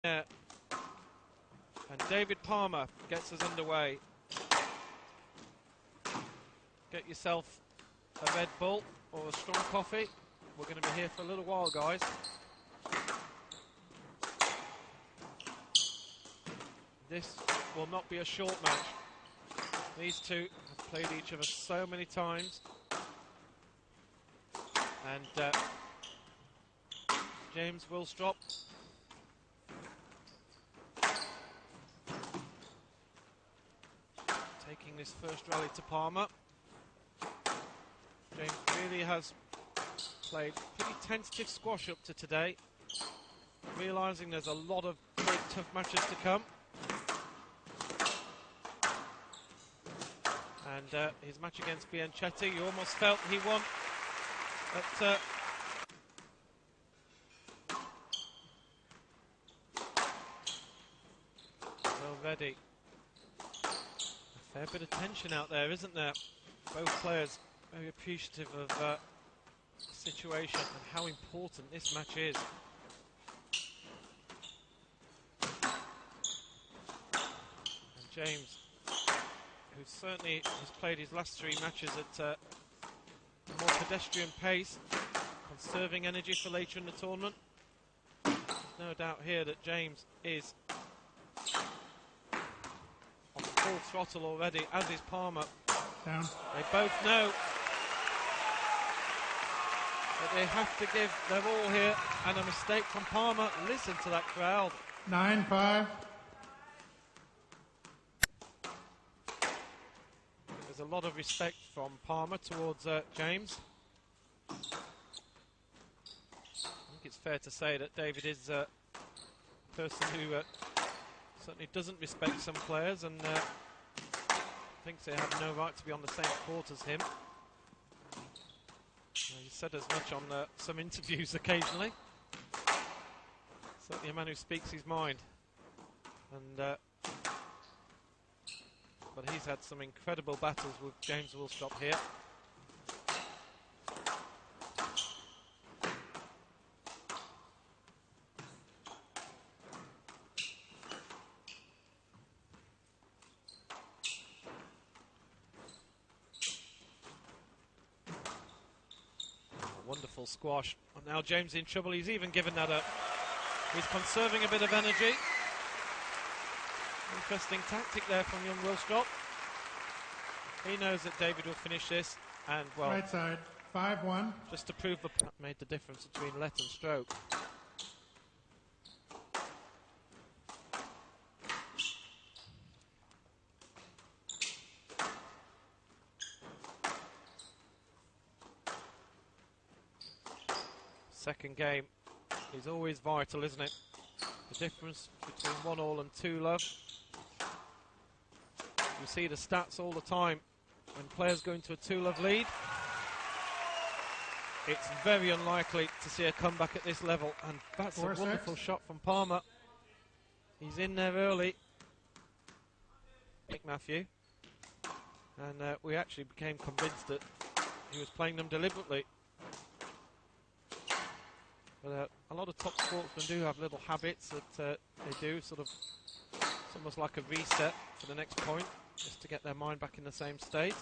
And David Palmer gets us underway. Get yourself a Red Bull or a strong coffee. We're going to be here for a little while, guys. This will not be a short match. These two have played each other so many times. And James Willstrop taking this first rally to Palmer. James really has played pretty tentative squash up to today, realising there's a lot of big tough matches to come. And his match against Bianchetti, you almost felt he won at already. A fair bit of tension out there, isn't there? Both players very appreciative of the situation and how important this match is. And James, who certainly has played his last three matches at a more pedestrian pace, conserving energy for later in the tournament. There's no doubt here that James is on full throttle already, as is Palmer. Down. They both know that they have to give their all here, and a mistake from Palmer. Listen to that crowd. 9-5. There's a lot of respect from Palmer towards James. I think it's fair to say that David is a person who certainly doesn't respect some players and thinks they have no right to be on the same court as him. He said as much on some interviews occasionally. Certainly a man who speaks his mind. And but he's had some incredible battles with James Willstrop here. Wonderful squash. And now James in trouble. He's even given that up. He's conserving a bit of energy. Interesting tactic there from young Willstrop. He knows that David will finish this, and well, Right side, 5-1. just to prove that made the difference between let and stroke. Second game is always vital, isn't it? The difference between 1-all and 2-love. You see the stats all the time. When players go into a 2-love lead, it's very unlikely to see a comeback at this level. And that's a wonderful shot from Palmer. He's in there early. Nick Matthew. And we actually became convinced that he was playing them deliberately. But a lot of top sportsmen do have little habits that they do, sort of, it's almost like a reset for the next point, just to get their mind back in the same state.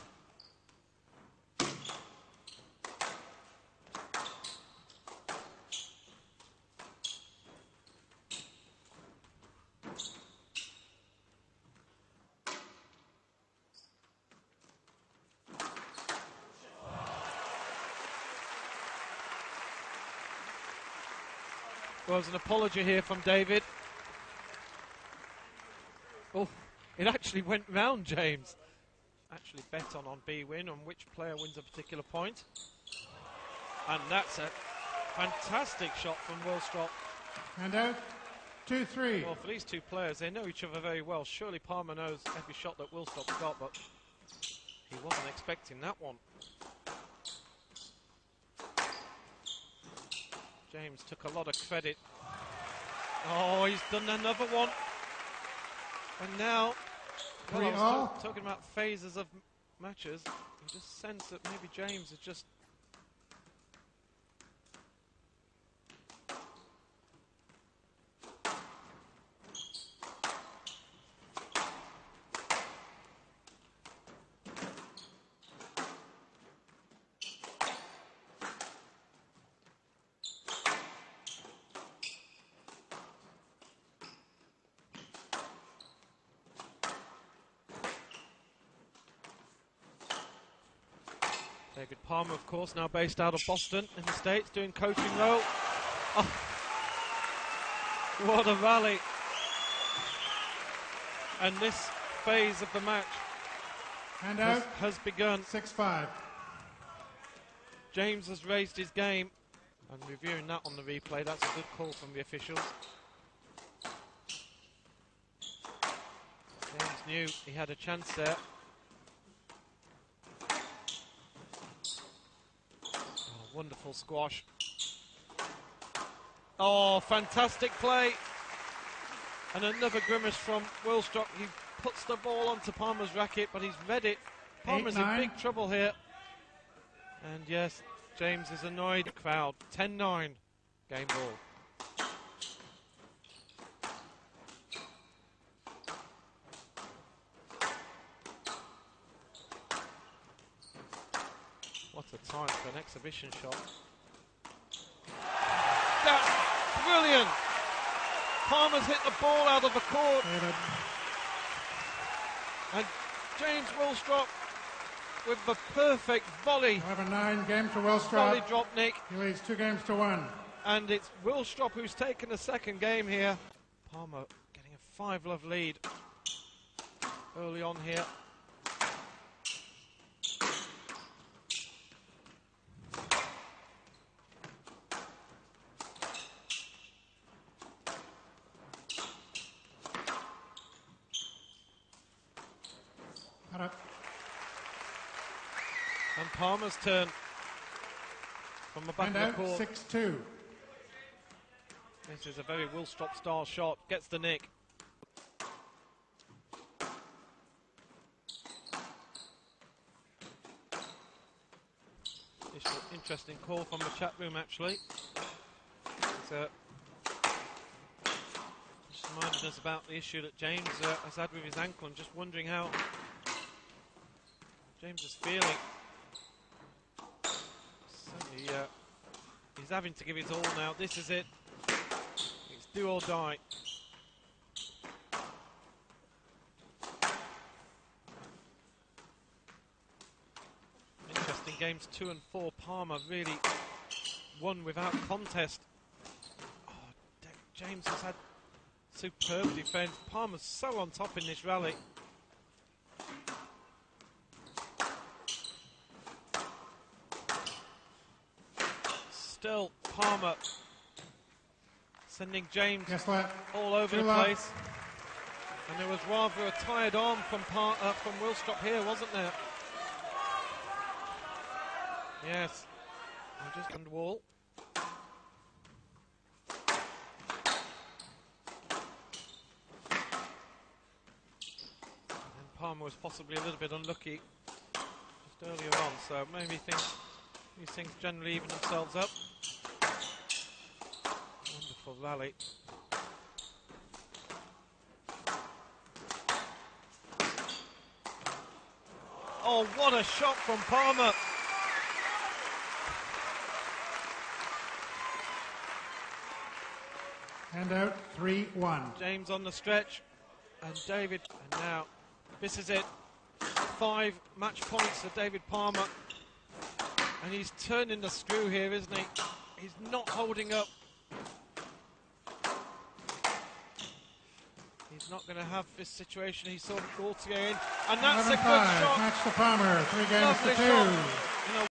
Well, there's an apology here from David. Oh, it actually went round James. Actually bet on B-win, on which player wins a particular point. And that's a fantastic shot from Willstrop. And out, 2-3. Well, for these two players, they know each other very well. Surely Palmer knows every shot that Willstrop's got, but he wasn't expecting that one. James took a lot of credit. Oh, he's done another one. And now, well, I was talking about phases of matches. You just sense that maybe James is just... David Palmer, of course, now based out of Boston in the States, doing coaching role. Oh, what a rally. And this phase of the match And out. has begun. 6-5. James has raised his game, and reviewing that on the replay, that's a good call from the officials. James knew he had a chance there. Oh, wonderful squash. Oh, fantastic play. And another grimace from Willstrop. He puts the ball onto Palmer's racket, but he's read it. Palmer's in 8-9. big trouble here. And yes, James is annoyed. Crowd, 10-9, game ball. What a time for an exhibition shot. That's brilliant! Palmer's hit the ball out of the court. David. And James Willstrop with the perfect volley. 11-9, game to Volley Willstrop. drop, Nick. He leads 2-1. And it's Willstrop who's taken the second game here. Palmer getting a 5-love lead early on here. Out. And Palmer's turn from the back And of out. the court. 6-2. This is a very Willstrop style shot. Gets the nick. It's an interesting call from the chat room, actually. It's, just reminded us about the issue that James has had with his ankle, and just wondering how James is feeling. Certainly, he's having to give his all now. This is it. It's do or die. Interesting games 2 and 4. Palmer really won without contest. Oh, James has had superb defence. Palmer's so on top in this rally. Still Palmer sending James Guess what? all over the place. And there was rather a tired arm from Willstrop here, wasn't there? Yes. And just on the wall. And Palmer was possibly a little bit unlucky just earlier on, so maybe these things generally even themselves up. Wonderful rally. Oh, what a shot from Palmer! And out. 3-1. James on the stretch, and David, and now this is it. 5 match points for David Palmer, and he's turning the screw here, isn't he? He's not holding up. He's not going to have this situation he saw Gaultier in, and that's a good 11-5. shot. Match to Palmer. 3 games Lovely to 2. shot. You know,